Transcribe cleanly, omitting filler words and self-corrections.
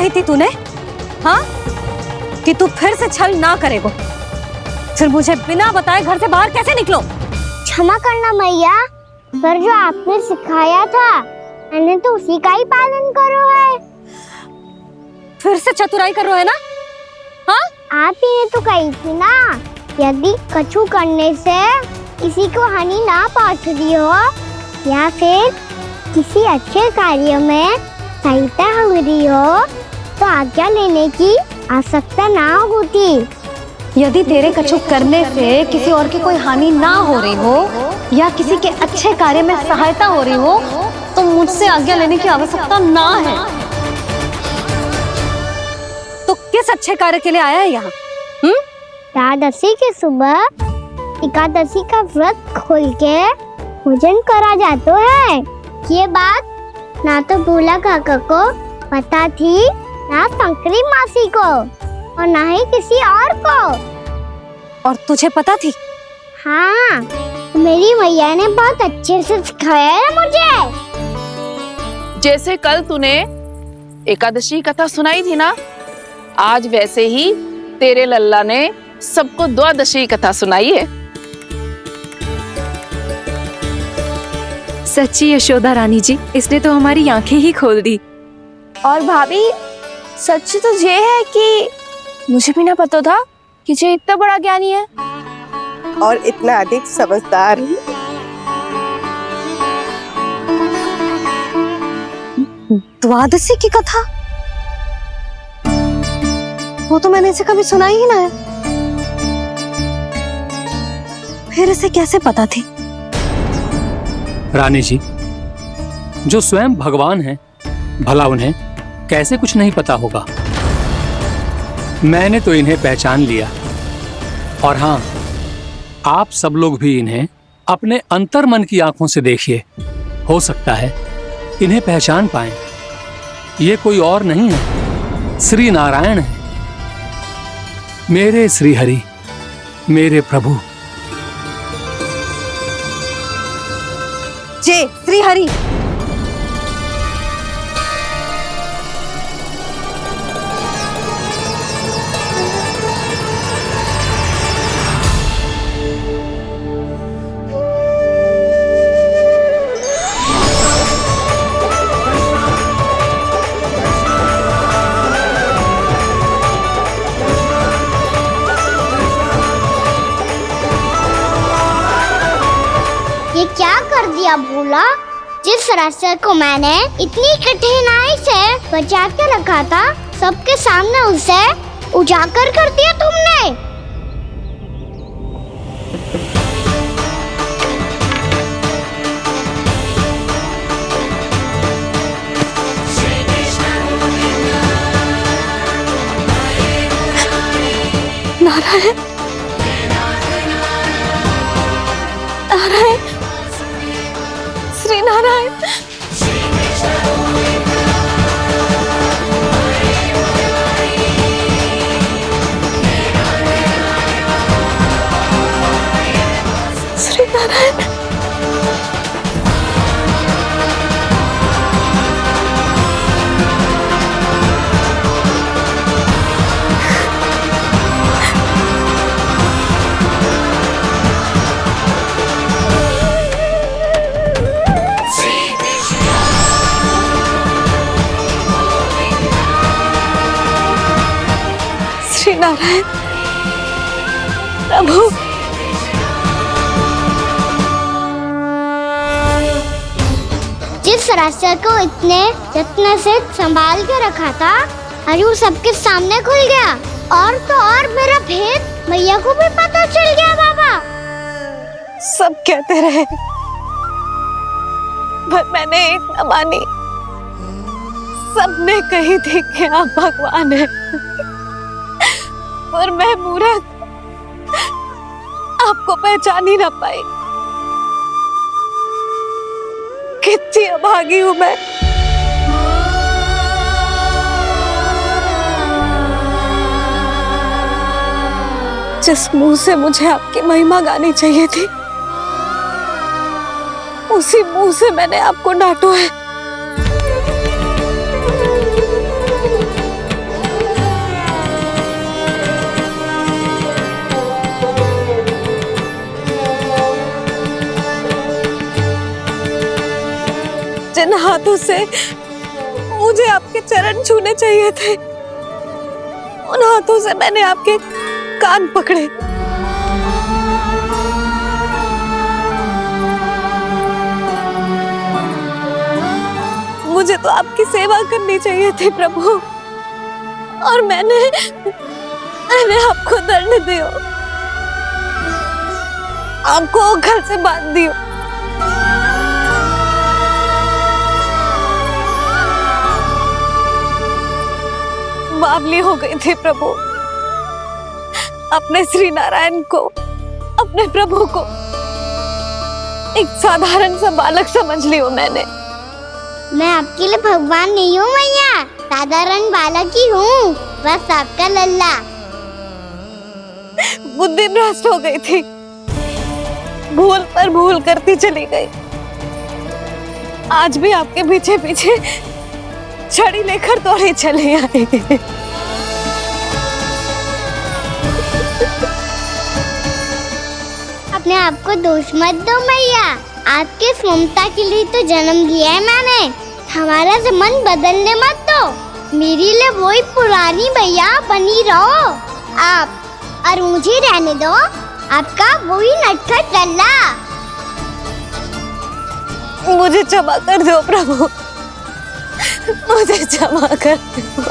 कही थी तूने, हाँ, कि तू फिर से छल ना करेगो? फिर मुझे बिना बताए घर से बाहर कैसे निकलो? क्षमा करना मैया, पर जो आपने सिखाया था मैंने तो उसी का ही पालन करो है। फिर से चतुराई कर रहे हो है ना? हाँ, आप ही ने तो कही थी ना, यदि कछु करने से किसी को हानि ना पहुंच रही हो या फिर किसी अच्छे कार्य में सहायता हो रही हो तो आज्ञा लेने की आवश्यकता ना होती। यदि तेरे कछु करने से किसी और की कोई हानि ना हो रही हो या किसी के अच्छे कार्य में सहायता हो रही हो तो मुझसे आज्ञा लेने की आवश्यकता ना है। तो किस अच्छे कार्य के लिए आया है यहाँ? एकादशी के सुबह एकादशी का व्रत खोल के भोजन करा जाता है। ये बात ना तो भोला काका को पता थी, ना शंकरी मासी को, और ना ही किसी और को। और तुझे पता थी? हाँ, मेरी मैया ने बहुत अच्छे से सिखाया है मुझे। जैसे कल तूने एकादशी कथा सुनाई थी ना, आज वैसे ही तेरे लल्ला ने सबको द्वादशी कथा सुनाई है। सच्ची यशोदा रानी जी, इसने तो हमारी आंखें ही खोल दी। और भाभी, सच तो ये है कि मुझे भी ना पता था कि ये इतना बड़ा ज्ञानी है और इतना अधिक समझदार। द्वादशी की कथा? वो तो मैंने इसे कभी सुना ही ना है। फिर इसे कैसे पता थी? रानी जी, जो स्वयं भगवान हैं, भला उन्हें कैसे कुछ नहीं पता होगा। मैंने तो इन्हें पहचान लिया, और हाँ, आप सब लोग भी इन्हें अपने अंतर मन की आंखों से देखिए, हो सकता है इन्हें पहचान पाएं। ये कोई और नहीं है, श्री नारायण है, मेरे श्री हरि, मेरे प्रभु। जय श्री हरि। ये क्या कर दिया भोला? जिस रास्ते को मैंने इतनी कठिनाई से बचा के रखा था, सबके सामने उसे उजागर कर दिया तुमने। नारायण, नारायण, श्री नारायण। श्री नारायण। श्री नारायण प्रभु। जिस रास्ते को इतने यत्न से संभाल के रखा था, आज वो सबके सामने खुल गया। और तो और मेरा भेद मैया को भी पता चल गया। बाबा, सब कहते रहे, पर मैंने एक न मानी। सबने कही थी कि आप भगवान हैं, पर मैं मूर्ख आपको पहचान ही ना पाई। कितनी अभागी हूं मैं। जिस मुंह से मुझे आपकी महिमा गानी चाहिए थी, उसी मुंह से मैंने आपको डांटा है। जिन हाथों से मुझे आपके चरण छूने चाहिए थे, उन हाथों से मैंने आपके कान पकड़े। मुझे तो आपकी सेवा करनी चाहिए थी प्रभु, और मैंने आपको दंड दियो, आपको घर से बांध दियो। बावली हो गई थी प्रभु, अपने श्री नारायण को, अपने प्रभु को एक साधारण सा बालक समझ लियो मैंने। मैं आपके लिए भगवान नहीं हूँ मैया, साधारण बालक ही हूँ, बस आपका लल्ला। बुद्धि भ्रष्ट हो गई थी, भूल पर भूल करती चली गई। आज भी आपके पीछे पीछे छड़ी लेकर दौड़ी चली आई। अपने आप को दोष मत दो मैया, आपके ममता के लिए तो जन्म लिया है मैंने, हमारा से मन बदलने मत दो। मेरे लिए वही पुरानी मैया बनी रहो आप, और मुझे रहने दो आपका वही नटखट लल्ला। मुझे क्षमा कर दो प्रभु, मुझे क्षमा कर दो।